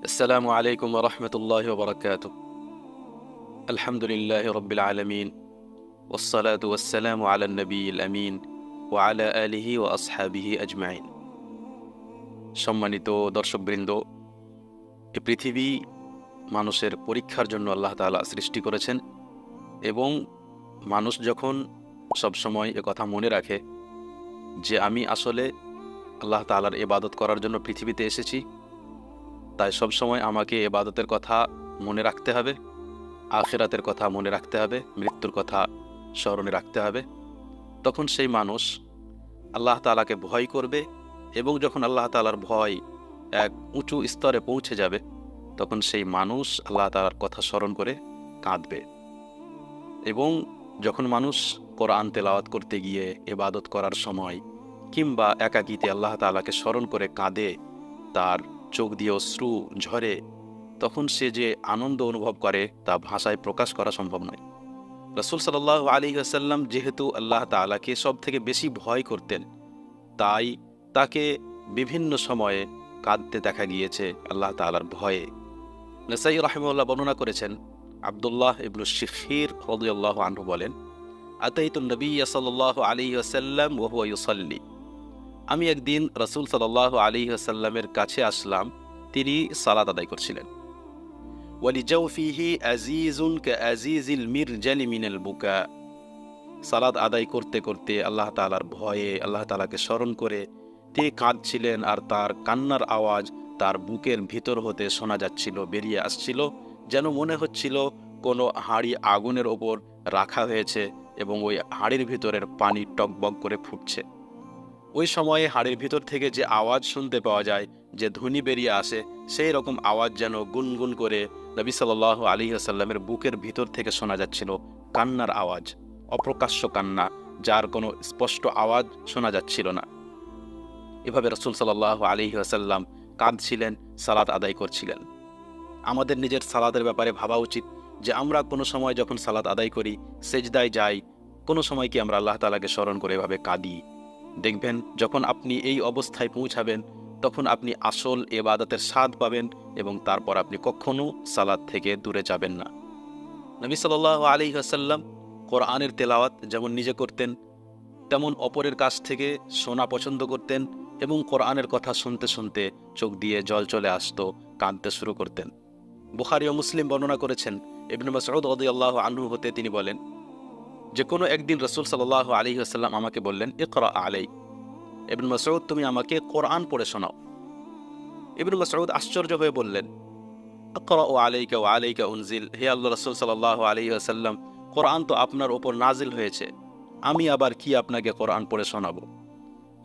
السلام عليكم ورحمة الله وبركاته. الحمد لله رب العالمين، والصلاة والسلام على النبي الأمين وعلى آله وأصحابه أجمعين. সম্মানিত দর্শকবৃন্দ, এই পৃথিবী মানুষের পরীক্ষার জন্য আল্লাহ তাআলা সৃষ্টি করেছেন এবং মানুষ যখন সবসময় কথা মনে রাখে যে আমি আসলে আল্লাহ তাআলার ইবাদত করার জন্য পৃথিবীতে এসেছি, তাই সবসময় আমাকে ইবাদতের কথা মনে রাখতে হবে, আখিরাতের কথা মনে রাখতে হবে, মৃত্যুর কথা স্মরণে রাখতে হবে। তখন সেই মানুষ আল্লাহ তাআলাকে ভয় করবে এবং যখন আল্লাহ তাআলার ভয় এক উঁচু স্তরে পৌঁছে যাবে তখন সেই মানুষ আল্লাহ তাআলার কথা স্মরণ করে কাঁদবে। এবং যখন মানুষ কোরআন তেলাওয়াত করতে গিয়ে ইবাদত করার সময় কিংবা একাকিতে আল্লাহ তাআলাকে স্মরণ করে কাঁদে, তার চোখ দিয়ে অশ্রু ঝরে, তখন সে যে আনন্দ অনুভব করে তা ভাষায় প্রকাশ করা সম্ভব নয়। রাসূল সাল্লাল্লাহু আলাইহি ওয়াসাল্লাম যেহেতু আল্লাহ তাআলাকে সব থেকে বেশি ভয় করতেন, তাই তাকে বিভিন্ন সময়ে কাঁদতে দেখা গিয়েছে আল্লাহ তাআলার ভয়ে। নাসাঈ রাহিমাহুল্লাহ বর্ণনা করেছেন, আব্দুল্লাহ ইবনু শিখীর রাদিয়াল্লাহু আনহু বলেন, আতাইতুন নবিয়্য সাল্লাল্লাহু আলাইহি ওয়াসাল্লাম ওয়া হুয়া ইউসাল্লি। আমি একদিন রাসূল সাল্লাল্লাহু আলাইহি ওয়াসাল্লামের কাছে আসলাম, তিনি সালাত আদায় করছিলেন। ওয়ালিজাওফিহি আজিজুন কাআজিজিল মিরজালি মিনাল বুকা। সালাত আদায় করতে করতে আল্লাহ তাআলার ভয়ে আল্লাহ তাআলাকে স্মরণ করে তিনি কাঁদছিলেন, আর তার কান্নার আওয়াজ তার বুকের ভিতর হতে শোনা যাচ্ছিল, বেরিয়ে আসছিল, যেন মনে হচ্ছিল কোনো হাঁড়ি আগুনের ওপর রাখা হয়েছে এবং ওই হাঁড়ির ভিতরের পানি টকবক করে ফুটছে। ওই সময়ে হাড়ের ভিতর থেকে যে আওয়াজ শুনতে পাওয়া যায়, যে ধ্বনি বেরিয়ে আসে, সেই রকম আওয়াজ যেন গুনগুন করে নবী সাল্লাল্লাহু আলাইহি ওয়াসাল্লামের বুকের ভিতর থেকে শোনা যাচ্ছিল, কান্নার আওয়াজ, অপ্রকাশ্য কান্না, যার কোনো স্পষ্ট আওয়াজ শোনা যাচ্ছিল না। এভাবে রাসূল সাল্লাল্লাহু আলাইহি ওয়াসাল্লাম কাঁদছিলেন, সালাত আদায় করছিলেন। আমাদের নিজের সালাতের ব্যাপারে ভাবা উচিত যে আমরা কোনো সময় যখন সালাত আদায় করি, সেজদায় যাই, কোনো সময় কি আমরা আল্লাহ তাআলাকে স্মরণ করে এভাবে কাঁদি? দেখবেন যখন আপনি এই অবস্থায় পৌঁছাবেন তখন আপনি আসল ইবাদতের স্বাদ পাবেন এবং তারপর আপনি কখনো সালাত থেকে দূরে যাবেন না। নবী সাল্লাল্লাহু আলাইহি ওয়াসাল্লাম কোরআনের তেলাওয়াত যেমন নিজে করতেন, তেমন অপরের কাছ থেকে শোনা পছন্দ করতেন এবং কোরআনের কথা শুনতে শুনতে চোখ দিয়ে জল চলে আসতো, কাঁদতে শুরু করতেন। বুখারী ও মুসলিম বর্ণনা করেছেন, ইবনে মাসউদ রাদিয়াল্লাহু আনহু হতে তিনি বলেন যে কোনো একদিন রাসূল সাল্লাল্লাহু আলাইহি ওয়াসাল্লাম আমাকে বললেন, ইকরা আলাই, ইবনে মাসউদ তুমি আমাকে কোরআন পড়ে শোনাও। ইবনে মাসউদ আশ্চর্য হয়ে বললেন, আকরাউ আলাইকা ওয়া আলাইকা উনজিল, হে আল্লাহর রাসূল সাল্লাল্লাহু আলাইহি ওয়াসাল্লাম, কোরআন তো আপনার উপর নাজিল হয়েছে, আমি আবার কি আপনাকে কোরআন পড়ে শোনাবো?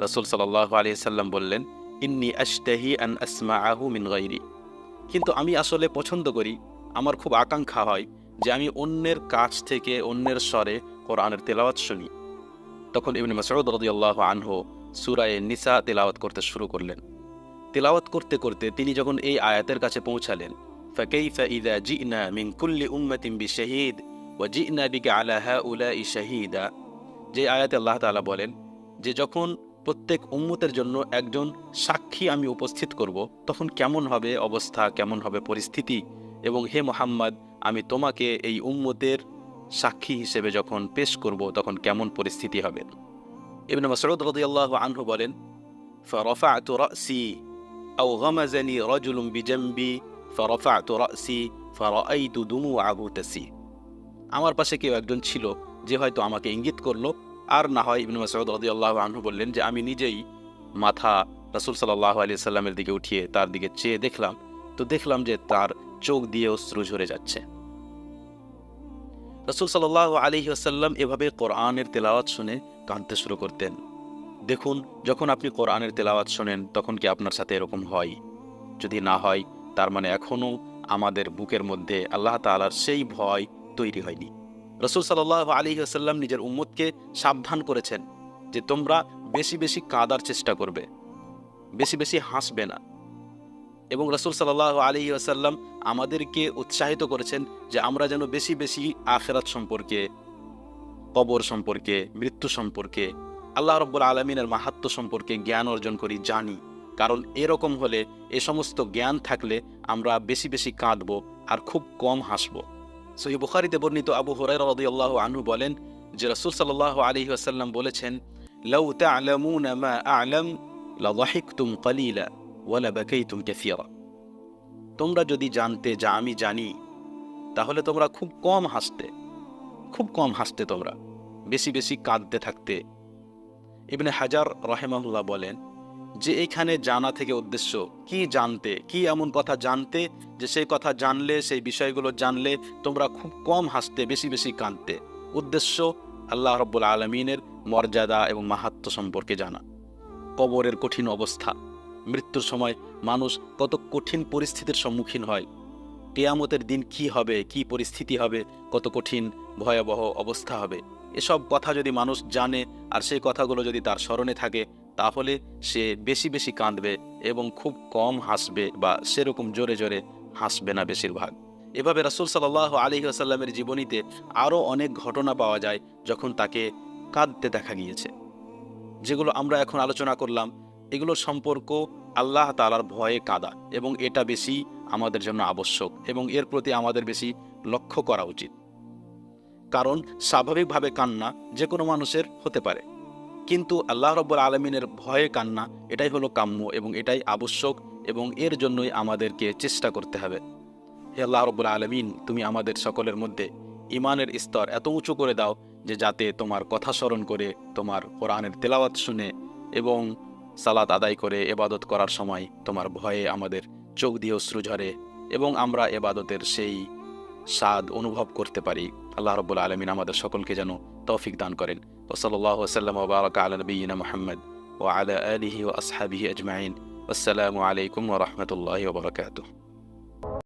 রাসূল সাল্লাল্লাহু আলাইহি ওয়াসাল্লাম বললেন, ইন্নী আশতাহি আন আসমাআহু মিন গায়রি, কিন্তু আমি আসলে পছন্দ করি, আমার খুব আকাঙ্ক্ষা হয় যে আমি অন্যের কাছ থেকে অন্যের স্বরে কোরআনের তেলাওয়াত শুনি। তখন ইবনে মাসউদ রাদিয়াল্লাহু আনহু সূরা নিসা তেলাওয়াত করতে শুরু করলেন। তেলাওয়াত করতে করতে তিনি যখন এই আয়াতের কাছে পৌঁছালেন, ফাকাইফা ইযা জিনা মিন কুল্লি উম্মাতিন বিশাহীদ ওয়া জিনা বিকা আলা হাউলাই শাহীদা, যে আয়াতে আল্লাহ তাআলা বলেন যে যখন প্রত্যেক উম্মতের জন্য একজন সাক্ষী আমি উপস্থিত করব, তখন কেমন হবে অবস্থা, কেমন হবে পরিস্থিতি, এবং হে মুহাম্মদ আমি তোমাকে এই উম্মতের সাক্ষী হিসেবে যখন পেশ করব তখন কেমন পরিস্থিতি হবে। ইবনে মাসউদ রাদিয়াল্লাহু আনহু বলেন, ফারাফা'তু রা'সি আও গামাযানি রাজুলুন বিজামবি ফারাফা'তু রা'সি ফারাআইতু দুমুআহু তাসি। আমার পাশে কেউ একজন ছিল যে হয়তো আমাকে ইঙ্গিত করলো, আর না হয় ইবনে মাসউদ রাদিয়াল্লাহু আনহু বললেন যে আমি নিজেই মাথা রাসূল সাল্লাল্লাহু আলাইহি সাল্লামের দিকে উঠিয়ে তার দিকে চেয়ে দেখলাম, তো দেখলাম যে তার চোখ দিয়ে অশ্রু ঝরে যাচ্ছে। রাসূল সাল্লাল্লাহু আলাইহি ওয়াসাল্লাম এভাবে কোরআনের তেলাওয়াত শুনে কাঁদতে শুরু করতেন। দেখুন, যখন আপনি কোরআনের তেলাওয়াত শোনেন তখন কি আপনার সাথে এরকম হয়? যদি না হয়, তার মানে এখনও আমাদের বুকের মধ্যে আল্লাহ তাআলার সেই ভয় তৈরি হয়নি। রাসূল সাল্লাল্লাহু আলাইহি ওয়াসাল্লাম নিজের উম্মতকে সাবধান করেছেন যে তোমরা বেশি বেশি কাঁদার চেষ্টা করবে, বেশি বেশি হাসবে না। এবং রাসূল সাল্লাল্লাহু আলাইহি ওয়াসাল্লাম আমাদেরকে উৎসাহিত করেছেন যে আমরা যেন বেশি বেশি আখিরাত সম্পর্কে, কবর সম্পর্কে, মৃত্যু সম্পর্কে, আল্লাহ রাব্বুল আলামিনের মাহাত্ম্য সম্পর্কে জ্ঞান অর্জন করি, জানি। কারণ এরকম হলে, এ সমস্ত জ্ঞান থাকলে আমরা বেশি বেশি কাঁদব আর খুব কম হাসব। সহিহ বুখারীতে বর্ণিত আবু হুরায়রা রাদিয়াল্লাহু আনহু বলেন যে রাসূল সাল্লাল্লাহু আলাইহি ওয়াসাল্লাম বলেছেন, লাউ তা'লামুনা মা আ'লাম লাযাহিকতুম কালিলা ওয়া লাবাকাইতুম কাসীরা। তোমরা যদি জানতে যা আমি জানি, তাহলে তোমরা খুব কম হাসতে তোমরা, বেশি বেশি কাঁদতে থাকতে। ইবনে হাজার রাহিমাহুল্লাহ বলেন যে এইখানে জানা থেকে উদ্দেশ্য কি, জানতে কি, এমন কথা জানতে যে সেই কথা জানলে, সেই বিষয়গুলো জানলে তোমরা খুব কম হাসতে, বেশি বেশি কাঁদতে। উদ্দেশ্য আল্লাহ রাব্বুল আলামিনের মর্যাদা এবং মাহাত্ম্য সম্পর্কে জানা। কবরের কঠিন অবস্থা, মৃত্যুর সময় মানুষ কত কঠিন পরিস্থিতির সম্মুখীন হয়, কিয়ামতের দিন কি হবে, কি পরিস্থিতি হবে, কত কঠিন ভয়াবহ অবস্থা হবে, এসব কথা যদি মানুষ জানে আর সেই কথাগুলো যদি তার স্মরণে থাকে, তাহলে সে বেশি বেশি কাঁদবে এবং খুব কম হাসবে, বা সেরকম জোরে জোরে হাসবে না বেশিরভাগ। এভাবে রাসূল সাল্লাল্লাহু আলাইহি ওয়াসাল্লামের জীবনীতে আরও অনেক ঘটনা পাওয়া যায় যখন তাকে কাঁদতে দেখা গিয়েছে। যেগুলো আমরা এখন আলোচনা করলাম, এগুলোর সম্পর্ক আল্লাহ তাআলার ভয়ে কাঁদা, এবং এটা বেশি আমাদের জন্য আবশ্যক এবং এর প্রতি আমাদের বেশি লক্ষ্য করা উচিত। কারণ স্বাভাবিকভাবে কান্না যে কোনো মানুষের হতে পারে, কিন্তু আল্লাহ রাব্বুল আলামিনের ভয়ে কান্না এটাই হলো কাম্য এবং এটাই আবশ্যক, এবং এর জন্যই আমাদেরকে চেষ্টা করতে হবে। হে আল্লাহ রাব্বুল আলামিন, তুমি আমাদের সকলের মধ্যে ঈমানের স্তর এত উঁচু করে দাও যে যাতে তোমার কথা স্মরণ করে, তোমার কোরআনের তেলাওয়াত শুনে এবং সালাত আদায় করে ইবাদত করার সময় তোমার ভয়ে আমাদের চোখ দিয়ে অশ্রু ঝরে এবং আমরা ইবাদতের সেই স্বাদ অনুভব করতে পারি। আল্লাহ রাব্বুল আলামিন আমাদের সকলকে যেন তৌফিক দান করেন। ওয়া সাল্লাল্লাহু ওয়া সাল্লাম ওয়া বারাকা আলা নবিয়িনা মুহাম্মদ ওয়া আলা আলিহি ওয়া আসহাবিহি আজমাইন। আসসালামু আলাইকুম ওয়া রাহমাতুল্লাহি ওয়া বারাকাতুহু।